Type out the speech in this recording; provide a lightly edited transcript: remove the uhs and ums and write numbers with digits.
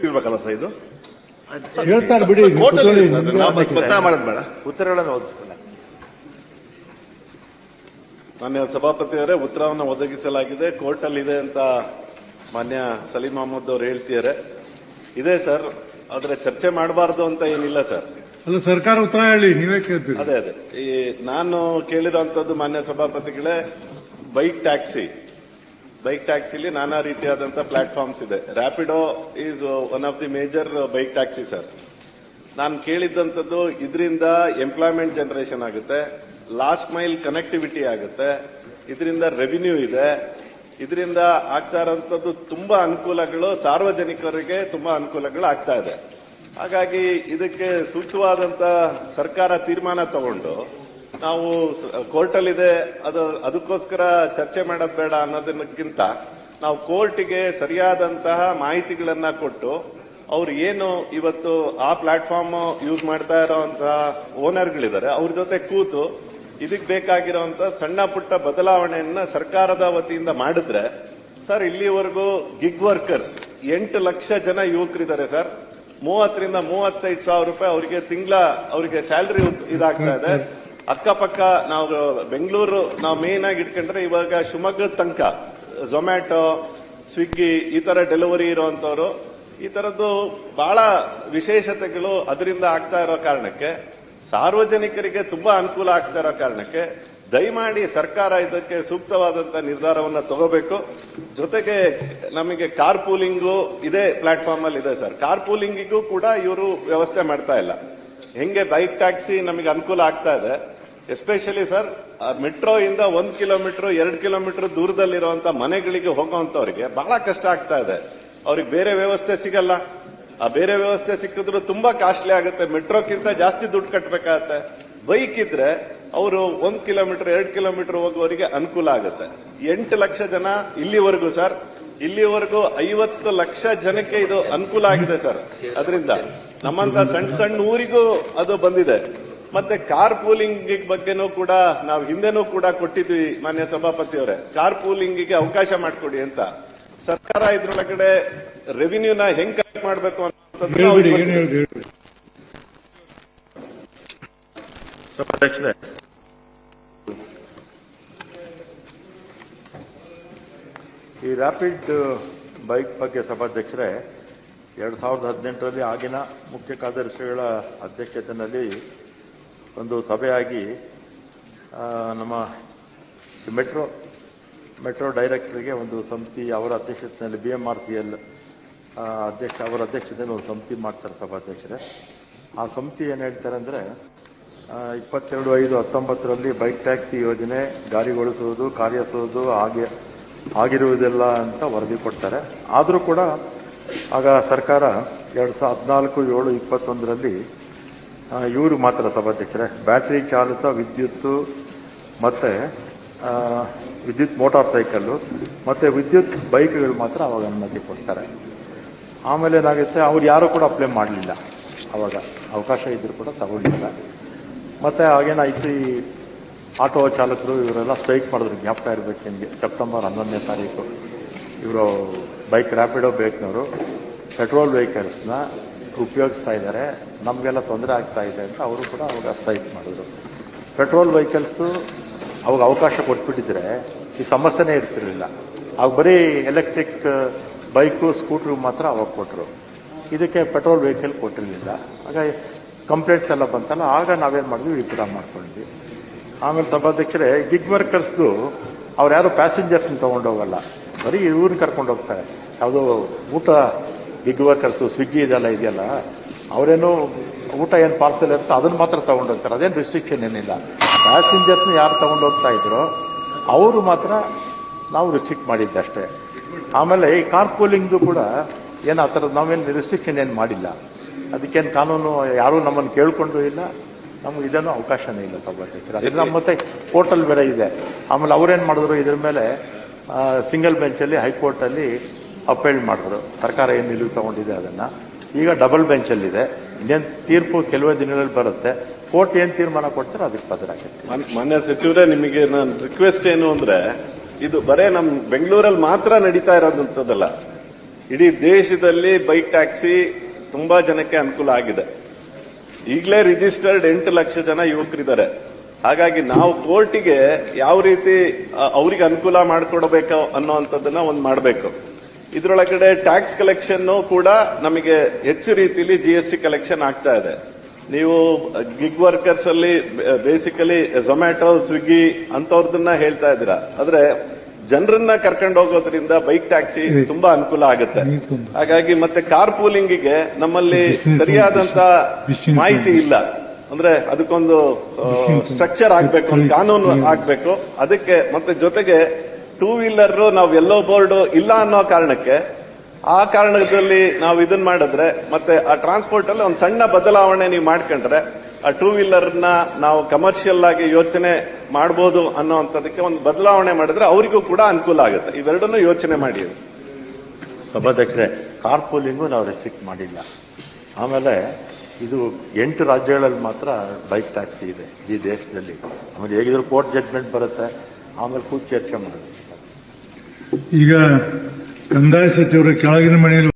ಇರ್ಬೇಕಲ್ಲ ಸರ್ ಇದು ಹೇಳ್ತಾರೆ ಬಿಡಿ. ಒತ್ತಾಯ ಮಾಡೋದು ಬೇಡ. ಉತ್ತರಗಳನ್ನು ಓದಿಸಲ್ಲ. ಮಾನ್ಯ ಸಭಾಪತಿಯವರೇ, ಉತ್ತರವನ್ನು ಒದಗಿಸಲಾಗಿದೆ, ಕೋರ್ಟ್ ಅಲ್ಲಿ ಇದೆ ಅಂತ ಮಾನ್ಯ ಸಲೀಂ ಅಹಮದ್ ಅವರು ಹೇಳ್ತಿದ್ದಾರೆ. ಇದೆ ಸರ್, ಆದ್ರೆ ಚರ್ಚೆ ಮಾಡಬಾರ್ದು ಅಂತ ಏನಿಲ್ಲ ಸರ್. ಅಲ್ಲ, ಸರ್ಕಾರ ಉತ್ತರ ಹೇಳಿ, ನೀವೇ ಕೇಳ್ತೀರಿ. ಅದೇ ಈ ನಾನು ಕೇಳಿರುವಂತದ್ದು ಮಾನ್ಯ ಸಭಾಪತಿಗಳೇ, ಬೈಕ್ ಟ್ಯಾಕ್ಸಿಲಿ ನಾನಾ ರೀತಿಯಾದಂತ ಪ್ಲಾಟ್ಫಾರ್ಮ್ಸ್ ಇದೆ. Rapido is one of the major bike taxi sir. ನಾನು ಕೇಳಿದ್ದಂಥದ್ದು ಇದರಿಂದ ಎಂಪ್ಲಾಯ್ಮೆಂಟ್ ಜನರೇಷನ್ ಆಗುತ್ತೆ, ಲಾಸ್ಟ್ ಮೈಲ್ ಕನೆಕ್ಟಿವಿಟಿ ಆಗುತ್ತೆ, ಇದರಿಂದ ರೆವಿನ್ಯೂ ಇದೆ, ಇದರಿಂದ ಆಗ್ತಾ ಇರೋಂಥದ್ದು ತುಂಬಾ ಅನುಕೂಲಗಳು, ಸಾರ್ವಜನಿಕರಿಗೆ ತುಂಬಾ ಅನುಕೂಲಗಳು ಆಗ್ತಾ ಇದೆ. ಹಾಗಾಗಿ ಇದಕ್ಕೆ ಸೂಕ್ತವಾದಂತ ಸರ್ಕಾರ ತೀರ್ಮಾನ ತಗೊಂಡು ನಾವು ಕೋರ್ಟಲ್ಲಿದೆ ಅದಕ್ಕೋಸ್ಕರ ಚರ್ಚೆ ಮಾಡೋದು ಬೇಡ ಅನ್ನೋದಕ್ಕಿಂತ ನಾವು ಕೋರ್ಟಿಗೆ ಸರಿಯಾದಂತಹ ಮಾಹಿತಿಗಳನ್ನ ಕೊಟ್ಟು ಅವ್ರು ಏನು ಇವತ್ತು ಆ ಪ್ಲಾಟ್ಫಾರ್ಮ್ ಯೂಸ್ ಮಾಡ್ತಾ ಇರೋಂತಹ ಓನರ್ಗಳಿದ್ದಾರೆ ಅವ್ರ ಜೊತೆ ಕೂತು ಇದಕ್ಕೆ ಬೇಕಾಗಿರುವಂತ ಸಣ್ಣ ಪುಟ್ಟ ಬದಲಾವಣೆಯನ್ನ ಸರ್ಕಾರದ ವತಿಯಿಂದ ಮಾಡಿದ್ರೆ ಸರ್, ಇಲ್ಲಿವರೆಗೂ ಗಿಗ್ ವರ್ಕರ್ಸ್ 8 ಲಕ್ಷ ಜನ ಯುವಕರಿದ್ದಾರೆ ಸರ್. 30 ರಿಂದ 35 ಸಾವಿರ ರೂಪಾಯಿ ಅವರಿಗೆ ಸ್ಯಾಲರಿ ಇದಾಗ್ತಾ ಇದೆ. ಅಕ್ಕಪಕ್ಕ ನಾವು ಬೆಂಗಳೂರು ನಾವು ಮೇನ್ ಆಗಿ ಇಟ್ಕೊಂಡ್ರೆ ಇವಾಗ ಶಿವಮೊಗ್ಗದ ತನಕ ಝೊಮ್ಯಾಟೊ, ಸ್ವಿಗ್ಗಿ ಈ ತರ ಡೆಲಿವರಿ ಇರುವಂತವ್ರು, ಈ ತರದ್ದು ಬಹಳ ವಿಶೇಷತೆಗಳು ಅದರಿಂದ ಆಗ್ತಾ ಇರೋ ಕಾರಣಕ್ಕೆ, ಸಾರ್ವಜನಿಕರಿಗೆ ತುಂಬಾ ಅನುಕೂಲ ಆಗ್ತಾ ಇರೋ ಕಾರಣಕ್ಕೆ ದಯಮಾಡಿ ಸರ್ಕಾರ ಇದಕ್ಕೆ ಸೂಕ್ತವಾದಂತ ನಿರ್ಧಾರವನ್ನ ತಗೋಬೇಕು. ಜೊತೆಗೆ ನಮಗೆ ಕಾರ್ ಪೂಲಿಂಗು ಇದೇ ಪ್ಲಾಟ್ಫಾರ್ಮ್ ಅಲ್ಲಿ ಇದೆ ಸರ್. ಕಾರ್ ಪೂಲಿಂಗಿಗೂ ಕೂಡ ಇವರು ವ್ಯವಸ್ಥೆ ಮಾಡ್ತಾ ಇಲ್ಲ. ಹೆಂಗೆ ಬೈಕ್ ಟ್ಯಾಕ್ಸಿ ನಮಗೆ ಅನುಕೂಲ ಆಗ್ತಾ ಇದೆ, ಎಸ್ಪೆಷಲಿ ಸರ್ ಮೆಟ್ರೋ ಇಂದ 1 ಕಿಲೋಮೀಟರ್ 2 ಕಿಲೋಮೀಟರ್ ದೂರದಲ್ಲಿರುವಂತ ಮನೆಗಳಿಗೆ ಹೋಗುವಂತವರಿಗೆ ಬಹಳ ಕಷ್ಟ ಆಗ್ತಾ ಇದೆ. ಅವ್ರಿಗೆ ಬೇರೆ ವ್ಯವಸ್ಥೆ ಸಿಗಲ್ಲ. ಆ ಬೇರೆ ವ್ಯವಸ್ಥೆ ಸಿಕ್ಕಿದ್ರು ತುಂಬಾ ಕಾಸ್ಟ್ಲಿ ಆಗುತ್ತೆ, ಮೆಟ್ರೋಕ್ಕಿಂತ ಜಾಸ್ತಿ ದುಡ್ಡು ಕಟ್ಟಬೇಕಾಗತ್ತೆ. ಬೈಕ್ ಇದ್ರೆ ಅವರು 1 ಕಿಲೋಮೀಟರ್ 2 ಕಿಲೋಮೀಟರ್ ಹೋಗುವವರಿಗೆ ಅನುಕೂಲ ಆಗುತ್ತೆ. 8 ಲಕ್ಷ ಜನ ಇಲ್ಲಿವರೆಗೂ ಸರ್, ಇಲ್ಲಿವರೆಗೂ 50 ಲಕ್ಷ ಜನಕ್ಕೆ ಇದು ಅನುಕೂಲ ಆಗಿದೆ ಸರ್. ಅದರಿಂದ ನಮ್ಮಂತ ಸಣ್ಣ ಊರಿಗೂ ಅದು ಬಂದಿದೆ. ಮತ್ತೆ ಕಾರ್ ಪೂಲಿಂಗ್ ಬಗ್ಗೆನೂ ಕೂಡ ನಾವು ಹಿಂದೆನೂ ಕೂಡ ಕೊಟ್ಟಿದ್ವಿ ಮಾನ್ಯ ಸಭಾಪತಿಯವರೇ, ಕಾರ್ ಪೂಲಿಂಗಿಗೆ ಅವಕಾಶ ಮಾಡಿಕೊಡಿ ಅಂತ. ಸರ್ಕಾರ ಇದ್ರೊಳಗಡೆ ರೆವಿನ್ಯೂನ ಹೆಂಗ್ ಕಲೆಕ್ಟ್ ಮಾಡಬೇಕು ಅನ್ನೋದು ಸಭಾಧ್ಯಕ್ಷರೇ, ಈ ರ್ಯಾಪಿಡ್ ಬೈಕ್ ಬಗ್ಗೆ ಸಭಾಧ್ಯಕ್ಷರೇ 2018ರಲ್ಲಿ ಆಗಿನ ಮುಖ್ಯ ಕಾರ್ಯದರ್ಶಿಗಳ ಅಧ್ಯಕ್ಷತೆಯಲ್ಲಿ ಒಂದು ಸಭೆಯಾಗಿ ನಮ್ಮ ಮೆಟ್ರೋ ಡೈರೆಕ್ಟರ್ಗೆ ಒಂದು ಸಮಿತಿ ಅವರ ಅಧ್ಯಕ್ಷತೆಯಲ್ಲಿ BMRCL ಅವರ ಅಧ್ಯಕ್ಷತೆಯಲ್ಲಿ ಒಂದು ಸಮಿತಿ ಮಾಡ್ತಾರೆ ಸಭಾಧ್ಯಕ್ಷರೇ. ಆ ಸಮಿತಿ ಏನು ಹೇಳ್ತಾರೆ ಅಂದರೆ 22/5/19ರಲ್ಲಿ ಬೈಕ್ ಟ್ಯಾಕ್ಸಿ ಯೋಜನೆ ಜಾರಿಗೊಳಿಸುವುದು ಕಾರ್ಯಸುವುದು ಆಗಿರುವುದಿಲ್ಲ ಅಂತ ವರದಿ ಕೊಡ್ತಾರೆ. ಆದರೂ ಕೂಡ ಆಗ ಸರ್ಕಾರ 2014/7/21ರಲ್ಲಿ ಇವರು ಮಾತ್ರ ಸಭಾಧ್ಯಕ್ಷರೇ ಬ್ಯಾಟರಿ ಚಾಲಿತ ವಿದ್ಯುತ್ ಮತ್ತೆ ವಿದ್ಯುತ್ ಮೋಟಾರ್ ಸೈಕಲ್ಲು ಮತ್ತೆ ವಿದ್ಯುತ್ ಬೈಕ್ಗಳು ಮಾತ್ರ ಅವಾಗ ಅನುಮತಿ ಕೊಡ್ತಾರೆ. ಆಮೇಲೆ ಏನಾಗುತ್ತೆ, ಅವ್ರು ಯಾರೂ ಕೂಡ ಅಪ್ಲೈ ಮಾಡಲಿಲ್ಲ. ಅವಾಗ ಅವಕಾಶ ಇದ್ರೂ ಕೂಡ ತಗೊಳ್ಳಿಲ್ಲ. ಮತ್ತೆ ಆಗೇನಾಯ್ತು, ಈ ಆಟೋ ಚಾಲಕರು ಇವರೆಲ್ಲ ಸ್ಟ್ರೈಕ್ ಮಾಡಿದ್ರು. ಜ್ಞಾಪಕ ಇರಬೇಕು ನಿಮಗೆ, ಸೆಪ್ಟೆಂಬರ್ 11ನೇ ತಾರೀಕು ಇವರು ಬೈಕ್ ರ್ಯಾಪಿಡೋ ಬೈಕ್ನವರು ಪೆಟ್ರೋಲ್ ವೆಹಿಕಲ್ಸ್ನ ಉಪಯೋಗಿಸ್ತಾ ಇದ್ದಾರೆ, ನಮಗೆಲ್ಲ ತೊಂದರೆ ಆಗ್ತಾ ಇದೆ ಅಂತ ಅವರು ಕೂಡ ಅವಾಗ ಸ್ಟ್ರೈಕ್ ಮಾಡಿದ್ರು. ಪೆಟ್ರೋಲ್ ವೆಹಿಕಲ್ಸು ಅವಾಗ ಅವಕಾಶ ಕೊಟ್ಬಿಟ್ಟಿದ್ರೆ ಈ ಸಮಸ್ಯೆನೇ ಇರ್ತಿರಲಿಲ್ಲ. ಅವಾಗ ಬರೀ ಎಲೆಕ್ಟ್ರಿಕ್ ಬೈಕು ಸ್ಕೂಟ್ರು ಮಾತ್ರ ಅವಾಗ ಕೊಟ್ಟರು, ಇದಕ್ಕೆ ಪೆಟ್ರೋಲ್ ವೆಹಿಕಲ್ ಕೊಟ್ಟಿರಲಿಲ್ಲ. ಆಗ ಕಂಪ್ಲೇಂಟ್ಸ್ ಎಲ್ಲ ಬಂತಲ್ಲ, ಆಗ ನಾವೇನು ಮಾಡಿದ್ವಿ, ವಿತ್ಡ್ರಾ ಮಾಡ್ಕೊಂಡ್ವಿ. ಆಮೇಲೆ ಸಭಾಧ್ಯಕ್ಷರೇ, ಗಿಗ್ ವರ್ಕರ್ಸ್ದು ಅವ್ರು ಯಾರು ಪ್ಯಾಸೆಂಜರ್ಸ್ನ ತೊಗೊಂಡೋಗಲ್ಲ, ಬರೀ ಇವ್ರನ್ನ ಕರ್ಕೊಂಡು ಹೋಗ್ತಾರೆ. ಯಾವುದೋ ಊಟ ಗಿಗ್ ವರ್ಕರ್ಸು ಸ್ವಿಗ್ಗಿ ಇದೆಯಲ್ಲ, ಅವರೇನು ಊಟ ಏನು ಪಾರ್ಸಲ್ ಇರುತ್ತೋ ಅದನ್ನು ಮಾತ್ರ ತೊಗೊಂಡೋಗ್ತಾರೆ, ಅದೇನು ರಿಸ್ಟ್ರಿಕ್ಷನ್ ಏನಿಲ್ಲ. ಪ್ಯಾಸೆಂಜರ್ಸ್ನ ಯಾರು ತೊಗೊಂಡೋಗ್ತಾ ಇದ್ರು ಅವರು ಮಾತ್ರ ನಾವು ರಿಸ್ಟ್ರಿಕ್ಟ್ ಮಾಡಿದ್ದೆ ಅಷ್ಟೇ. ಆಮೇಲೆ ಈ ಕಾರ್ ಪೂಲಿಂಗ್ದು ಕೂಡ ಏನು ಆ ಥರದ್ದು ನಾವೇನು ರಿಸ್ಟ್ರಿಕ್ಷನ್ ಏನು ಮಾಡಿಲ್ಲ, ಅದಕ್ಕೇನು ಕಾನೂನು ಯಾರೂ ನಮ್ಮನ್ನು ಕೇಳಿಕೊಂಡು ಇಲ್ಲ, ನಮ್ಗೆ ಇದೇನೂ ಅವಕಾಶನೇ ಇಲ್ಲ ಸಭಾಧ್ಯಕ್ಷರು. ಅದರಿಂದ ನಮ್ಮ ಮತ್ತೆ ಕೋರ್ಟಲ್ಲಿ ಬೇರೆ ಇದೆ. ಆಮೇಲೆ ಅವ್ರೇನು ಮಾಡಿದ್ರು, ಇದ್ರ ಮೇಲೆ ಸಿಂಗಲ್ ಬೆಂಚಲ್ಲಿ ಹೈಕೋರ್ಟಲ್ಲಿ ಅಪೀಲ್ ಮಾಡಿದ್ರು. ಸರ್ಕಾರ ಏನು ನಿಲುವು ತಗೊಂಡಿದೆ ಅದನ್ನು ಈಗ ಡಬಲ್ ಬೆಂಚಲ್ಲಿದೆ. ಇನ್ನೇನು ತೀರ್ಪು ಕೆಲವೇ ದಿನಗಳಲ್ಲಿ ಬರುತ್ತೆ. ಕೋರ್ಟ್ ಏನು ತೀರ್ಮಾನ ಕೊಡ್ತಾರೆ ಅದಕ್ಕೆ ಬದಲಾಗುತ್ತೆ. ಮಾನ್ಯ ಸಚಿವರೇ, ನಿಮಗೆ ನನ್ನ ರಿಕ್ವೆಸ್ಟ್ ಏನು ಅಂದ್ರೆ, ಇದು ಬರೇ ನಮ್ಮ ಬೆಂಗಳೂರಲ್ಲಿ ಮಾತ್ರ ನಡೀತಾ ಇರೋದಂಥದ್ದಲ್ಲ, ಇಡೀ ದೇಶದಲ್ಲಿ ಬೈಕ್ ಟ್ಯಾಕ್ಸಿ ತುಂಬಾ ಜನಕ್ಕೆ ಅನುಕೂಲ ಆಗಿದೆ. ಈಗಲೇ ರಿಜಿಸ್ಟರ್ಡ್ 8 ಲಕ್ಷ ಜನ ಯುವಕರಿದ್ದಾರೆ. ಹಾಗಾಗಿ ನಾವು ಕೋರ್ಟಿಗೆ ಯಾವ ರೀತಿ ಅವರಿಗೆ ಅನುಕೂಲ ಮಾಡಿಕೊಡಬೇಕು ಅನ್ನೋಂಥದ್ದನ್ನ ಒಂದು ಮಾಡಬೇಕು. ಇದರೊಳಗಡೆ ಟ್ಯಾಕ್ಸ್ ಕಲೆಕ್ಷನ್ ಕೂಡ ನಮಗೆ ಹೆಚ್ಚು ರೀತಿಯಲ್ಲಿ GST ಕಲೆಕ್ಷನ್ ಆಗ್ತಾ ಇದೆ. ನೀವು ಗಿಗ್ ವರ್ಕರ್ಸ್ ಅಲ್ಲಿ ಬೇಸಿಕಲಿ ಝೊಮ್ಯಾಟೊ, ಸ್ವಿಗ್ಗಿ ಅಂತವ್ರದನ್ನ ಹೇಳ್ತಾ ಇದ್ದೀರಾ. ಆದ್ರೆ ಜನರನ್ನ ಕರ್ಕೊಂಡು ಹೋಗೋದ್ರಿಂದ ಬೈಕ್ ಟ್ಯಾಕ್ಸಿ ತುಂಬಾ ಅನುಕೂಲ ಆಗುತ್ತೆ. ಹಾಗಾಗಿ ಮತ್ತೆ ಕಾರ್ ಪೂಲಿಂಗಿಗೆ ನಮ್ಮಲ್ಲಿ ಸರಿಯಾದಂತ ಮಾಹಿತಿ ಇಲ್ಲ. ಅಂದ್ರೆ ಅದಕ್ಕೊಂದು ಸ್ಟ್ರಕ್ಚರ್ ಆಗ್ಬೇಕು, ಒಂದು ಕಾನೂನು ಆಗ್ಬೇಕು. ಅದಕ್ಕೆ ಮತ್ತೆ ಜೊತೆಗೆ 2 ವೀಲರ್ ನಾವು ಎಲ್ಲೋ ಬೋರ್ಡ್ ಇಲ್ಲ ಅನ್ನೋ ಕಾರಣಕ್ಕೆ ಆ ಕಾರಣದಲ್ಲಿ ನಾವು ಇದನ್ನ ಮಾಡಿದ್ರೆ ಮತ್ತೆ ಆ ಟ್ರಾನ್ಸ್ಪೋರ್ಟ್ ಅಲ್ಲಿ ಒಂದು ಸಣ್ಣ ಬದಲಾವಣೆ ನೀವು ಮಾಡ್ಕೊಂಡ್ರೆ ಆ 2 ವೀಲರ್ ನ ನಾವು ಕಮರ್ಷಿಯಲ್ ಆಗಿ ಯೋಚನೆ ಮಾಡಬಹುದು ಅನ್ನೋಂಥದಕ್ಕೆ ಒಂದು ಬದಲಾವಣೆ ಮಾಡಿದ್ರೆ ಅವರಿಗೂ ಕೂಡ ಅನುಕೂಲ ಆಗುತ್ತೆ. ಇವೆರಡನ್ನೂ ಯೋಚನೆ ಮಾಡಿ. ಸಭಾಧ್ಯಕ್ಷರೇ, ಕಾರ್ ಪೂಲಿಂಗು ನಾವು ರೆಸ್ಟ್ರಿಕ್ಟ್ ಮಾಡಿಲ್ಲ. ಆಮೇಲೆ ಇದು 8 ರಾಜ್ಯಗಳಲ್ಲಿ ಮಾತ್ರ ಬೈಕ್ ಟ್ಯಾಕ್ಸಿ ಇದೆ ಈ ದೇಶದಲ್ಲಿ. ಆಮೇಲೆ ಹೇಗಿದ್ರು ಕೋರ್ಟ್ ಜಡ್ಜ್ಮೆಂಟ್ ಬರುತ್ತೆ, ಆಮೇಲೆ ಕೂತು ಚರ್ಚೆ ಮಾಡೋದು. ಈಗ ಕಂದಾಯ ಸಚಿವರು ಕೆಳಗಿನ ಮನೆಯಲ್ಲಿ